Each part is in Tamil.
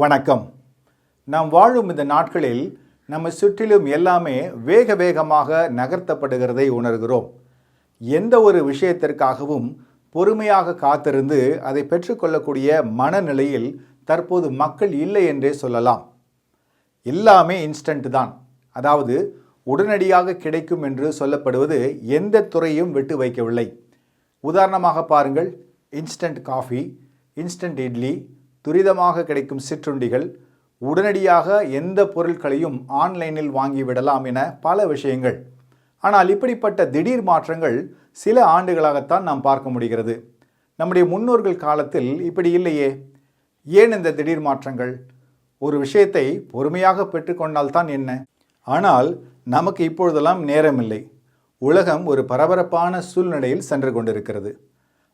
வணக்கம். நாம் வாழும் இந்த நாட்களில் நம்ம சுற்றிலும் எல்லாமே வேக வேகமாக நகர்த்தப்படுகிறதை உணர்கிறோம். எந்த ஒரு விஷயத்திற்காகவும் பொறுமையாக காத்திருந்து அதை பெற்றுக்கொள்ளக்கூடிய மனநிலையில் தற்போது மக்கள் இல்லை என்றே சொல்லலாம். எல்லாமே இன்ஸ்டன்ட் தான், அதாவது உடனடியாக கிடைக்கும் என்று சொல்லப்படுவது எந்த துறையும் விட்டு வைக்கவில்லை. உதாரணமாக பாருங்கள், இன்ஸ்டன்ட் காஃபி, இன்ஸ்டன்ட் இட்லி, துரிதமாக கிடைக்கும் சிற்றுண்டிகள், உடனடியாக எந்த பொருட்களையும் ஆன்லைனில் வாங்கிவிடலாம் என பல விஷயங்கள். ஆனால் இப்படிப்பட்ட திடீர் மாற்றங்கள் சில ஆண்டுகளாகத்தான் நாம் பார்க்க முடிகிறது. நம்முடைய முன்னோர்கள் காலத்தில் இப்படி இல்லையே. ஏன் இந்த திடீர் மாற்றங்கள்? ஒரு விஷயத்தை பொறுமையாக பெற்றுக்கொண்டால்தான் என்ன? ஆனால் நமக்கு இப்பொழுதெல்லாம் நேரமில்லை. உலகம் ஒரு பரபரப்பான சூழ்நிலையில் சென்று கொண்டிருக்கிறது.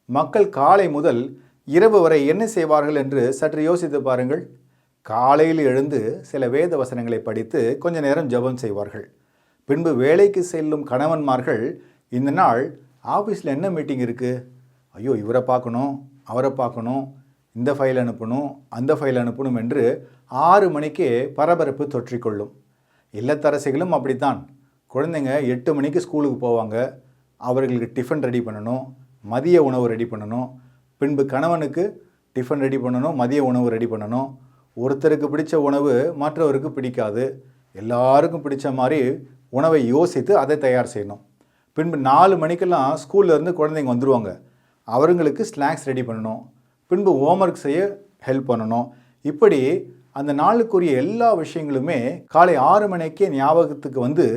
மக்கள் காலை முதல் இரவு வரை என்ன செய்வார்கள் என்று சற்று யோசித்து பாருங்கள். காலையில் எழுந்து சில வேத வசனங்களை படித்து கொஞ்ச நேரம் ஜெபம் செய்வார்கள். பின்பு வேலைக்கு செல்லும் கணவன்மார்கள் இந்த நாள் ஆஃபீஸில் என்ன மீட்டிங் இருக்குது, ஐயோ இவரை பார்க்கணும், அவரை பார்க்கணும், இந்த ஃபைல் அனுப்பணும், அந்த ஃபைல் அனுப்பணும் என்று 6 மணிக்கே பரபரப்பு தொற்றிக்கொள்ளும். இல்லத்தரசிகளும் அப்படித்தான். குழந்தைங்க 8 மணிக்கு ஸ்கூலுக்கு போவாங்க. அவர்களுக்கு டிஃபன் ரெடி பண்ணணும், மதிய உணவு ரெடி பண்ணணும். பின்பு கணவனுக்கு டிஃபன் ரெடி பண்ணணும், மதிய உணவு ரெடி பண்ணணும். ஒருத்தருக்கு பிடிச்ச உணவு மற்றவருக்கு பிடிக்காது. எல்லாருக்கும் பிடிச்ச மாதிரி உணவை யோசித்து அதை தயார் செய்யணும். பின்பு 4 மணிக்கெல்லாம் ஸ்கூல்லேருந்து குழந்தைங்க வந்துடுவாங்க. அவங்களுக்கு ஸ்நாக்ஸ் ரெடி பண்ணணும். பின்பு ஹோம்ஒர்க் செய்ய ஹெல்ப் பண்ணணும். இப்படி அந்த நாளுக்குரிய எல்லா விஷயங்களுமே காலை 6 மணிக்கே ஞாபகத்துக்கு வந்து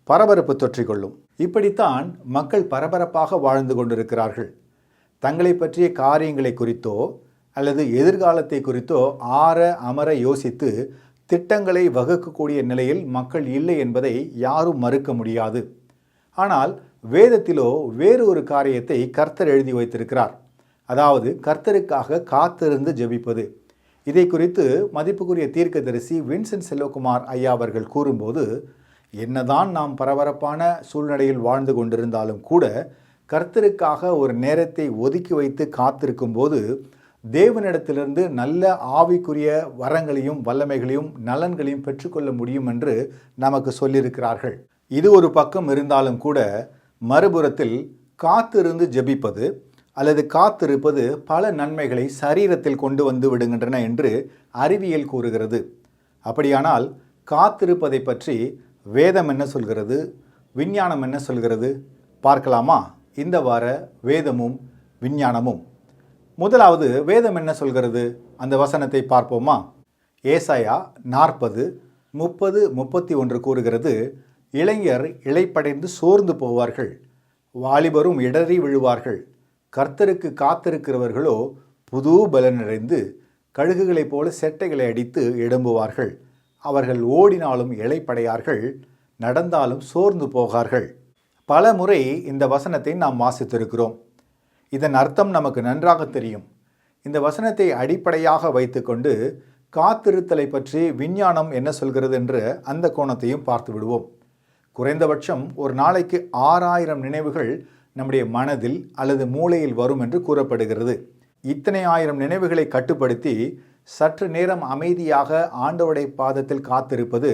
பரபரப்பு தொற்றிக்கொள்ளும். இப்படித்தான் மக்கள் பரபரப்பாக வாழ்ந்து கொண்டிருக்கிறார்கள். தங்களை பற்றிய காரியங்களை குறித்தோ அல்லது எதிர்காலத்தை குறித்தோ ஆற அமர யோசித்து திட்டங்களை வகுக்கக்கூடிய நிலையில் மக்கள் இல்லை என்பதை யாரும் மறுக்க முடியாது. ஆனால் வேதத்திலோ வேறு ஒரு காரியத்தை கர்த்தர் எழுதி வைத்திருக்கிறார். அதாவது கர்த்தருக்காக காத்திருந்து ஜெபிப்பது. இதை குறித்து மதிப்புக்குரிய தீர்க்கதரிசி வின்சென்ட் செல்வகுமார் ஐயா அவர்கள் கூறும்போது, என்னதான் நாம் பரபரப்பான சூழ்நிலையில் வாழ்ந்து கொண்டிருந்தாலும் கூட கர்த்தருக்காக ஒரு நேரத்தை ஒதுக்கி வைத்து காத்திருக்கும் போது தேவனிடத்திலிருந்து நல்ல ஆவிக்குரிய வரங்களையும் வல்லமைகளையும் நலன்களையும் பெற்றுக்கொள்ள முடியும் என்று நமக்கு சொல்லியிருக்கிறார்கள். இது ஒரு பக்கம் இருந்தாலும் கூட மறுபுறத்தில் காத்திருந்து ஜெபிப்பது அல்லது காத்திருப்பது பல நன்மைகளை சரீரத்தில் கொண்டு வந்து விடுகின்றன என்று அறிவியல் கூறுகிறது. அப்படியானால் காத்திருப்பதை பற்றி வேதம் என்ன சொல்கிறது, விஞ்ஞானம் என்ன சொல்கிறது பார்க்கலாமா? இந்த வார வேதமும் விஞ்ஞானமும். முதலாவது வேதம் என்ன சொல்கிறது, அந்த வசனத்தை பார்ப்போமா? ஏசாயா 40:30-31 கூறுகிறது, இளைஞர் இளைப்படைந்து சோர்ந்து போவார்கள், வாலிபரும் இடறி விழுவார்கள். கர்த்தருக்கு காத்திருக்கிறவர்களோ புது பலனடைந்து கழுகுகளைப் போல செட்டைகளை அடித்து எழும்புவார்கள். அவர்கள் ஓடினாலும் இளைப்படையார்கள், நடந்தாலும் சோர்ந்து போகார்கள். பல முறை இந்த வசனத்தை நாம் வாசித்திருக்கிறோம். இதன் அர்த்தம் நமக்கு நன்றாக தெரியும். இந்த வசனத்தை அடிப்படையாக வைத்துக்கொண்டு காத்திருத்தலை பற்றி விஞ்ஞானம் என்ன சொல்கிறது என்று அந்த கோணத்தையும் பார்த்து விடுவோம். குறைந்தபட்சம் ஒரு நாளைக்கு 6000 நினைவுகள் நம்முடைய மனதில் அல்லது மூளையில் வரும் என்று கூறப்படுகிறது. இத்தனை 1000 நினைவுகளை கட்டுப்படுத்தி சற்று நேரம் அமைதியாக ஆண்டவருடைய பாதத்தில் காத்திருப்பது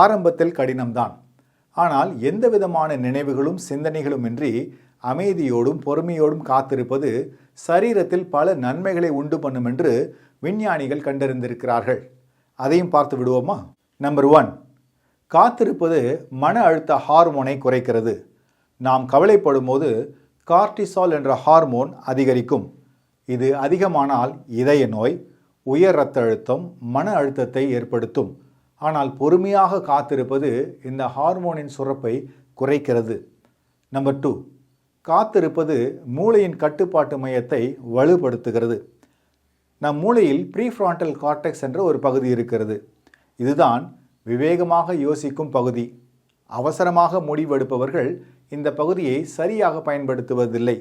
ஆரம்பத்தில் கடினம்தான். ஆனால் எந்த விதமான நினைவுகளும் சிந்தனைகளும் இன்றி அமைதியோடும் பொறுமையோடும் காத்திருப்பது சரீரத்தில் பல நன்மைகளை உண்டு பண்ணும் என்று விஞ்ஞானிகள் கண்டறிந்திருக்கிறார்கள். அதையும் பார்த்து விடுவோமா? நம்பர் 1, காத்திருப்பது மன அழுத்த ஹார்மோனை குறைக்கிறது. நாம் கவலைப்படும் போது கார்டிசால் என்ற ஹார்மோன் அதிகரிக்கும். இது அதிகமானால் இதய நோய், உயர் இரத்த அழுத்தம், மன அழுத்தத்தை ஏற்படுத்தும். ஆனால் பொறுமையாக காத்திருப்பது இந்த ஹார்மோனின் சுரப்பை குறைக்கிறது. நம்பர் 2, காத்திருப்பது மூளையின் கட்டுப்பாட்டு மையத்தை வலுப்படுத்துகிறது. நம் மூளையில் ப்ரீஃப்ராண்டல் கார்டெக்ஸ் என்ற ஒரு பகுதி இருக்கிறது. இதுதான் விவேகமாக யோசிக்கும் பகுதி. அவசரமாக முடிவெடுப்பவர்கள் இந்த பகுதியை சரியாக பயன்படுத்துவதில்லை.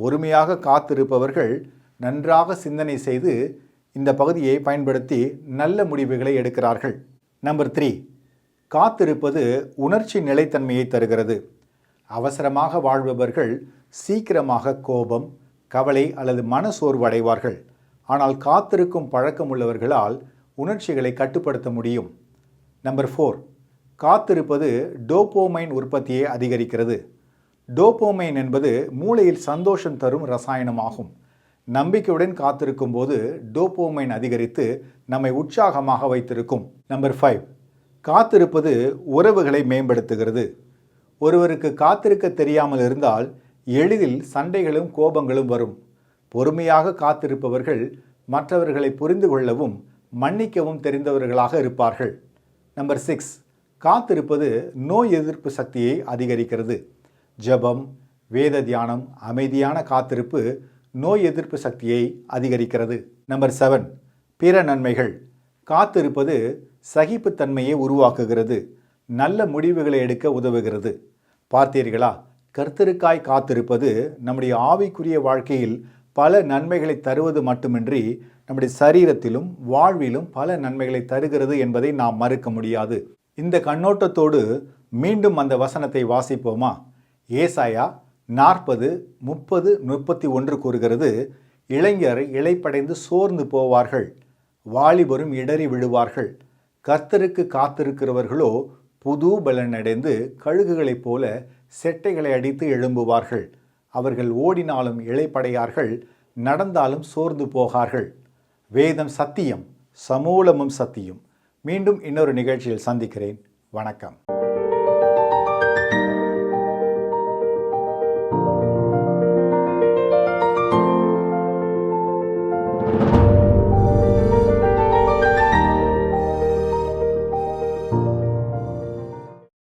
பொறுமையாக காத்திருப்பவர்கள் நன்றாக சிந்தனை செய்து இந்த பகுதியை பயன்படுத்தி நல்ல முடிவுகளை எடுக்கிறார்கள். நம்பர் 3, காத்திருப்பது உணர்ச்சி நிலைத்தன்மையை தருகிறது. அவசரமாக வாழ்பவர்கள் சீக்கிரமாக கோபம், கவலை அல்லது மனசோர்வு அடைவார்கள். ஆனால் காத்திருக்கும் பழக்கம் உள்ளவர்களால் உணர்ச்சிகளை கட்டுப்படுத்த முடியும். நம்பர் 4, காத்திருப்பது டோபோமைன் உற்பத்தியை அதிகரிக்கிறது. டோபோமைன் என்பது மூளையில் சந்தோஷம் தரும் ரசாயனமாகும். நம்பிக்கையுடன் காத்திருக்கும் போது டோபோமைன் அதிகரித்து நம்மை உற்சாகமாக வைத்திருக்கும். நம்பர் 5, காத்திருப்பது உறவுகளை மேம்படுத்துகிறது. ஒருவருக்கு காத்திருக்க தெரியாமல் இருந்தால் எளிதில் சண்டைகளும் கோபங்களும் வரும். பொறுமையாக காத்திருப்பவர்கள் மற்றவர்களை புரிந்து கொள்ளவும் மன்னிக்கவும் தெரிந்தவர்களாக இருப்பார்கள். நம்பர் 6, காத்திருப்பது நோய் எதிர்ப்பு சக்தியை அதிகரிக்கிறது. ஜெபம், வேத தியானம், அமைதியான காத்திருப்பு நோய் எதிர்ப்பு சக்தியை அதிகரிக்கிறது. நம்பர் 7, பிற நன்மைகள். காத்திருப்பது சகிப்புத்தன்மையை உருவாக்குகிறது. நல்ல முடிவுகளை எடுக்க உதவுகிறது. பார்த்தீர்களா, கர்த்தருக்காய் காத்திருப்பது நம்முடைய ஆவிக்குரிய வாழ்க்கையில் பல நன்மைகளை தருவது மட்டுமின்றி நம்முடைய சரீரத்திலும் வாழ்விலும் பல நன்மைகளை தருகிறது என்பதை நாம் மறுக்க முடியாது. இந்த கண்ணோட்டத்தோடு மீண்டும் அந்த வசனத்தை வாசிப்போமா? ஏசாயா 40, 30, 31 கூறுகிறது, இளைஞர் இளைப்படைந்து சோர்ந்து போவார்கள், வாலிபரும் இடறி விழுவார்கள். கர்த்தருக்கு காத்திருக்கிறவர்களோ புது பலனடைந்து கழுகுகளைப் போல செட்டைகளை அடித்து எழும்புவார்கள். அவர்கள் ஓடினாலும் இளைப்படையார்கள், நடந்தாலும் சோர்ந்து போகார்கள். வேதம் சத்தியம், சமூலமும் சத்தியம். மீண்டும் இன்னொரு நிகழ்ச்சியில் சந்திக்கிறேன். வணக்கம்.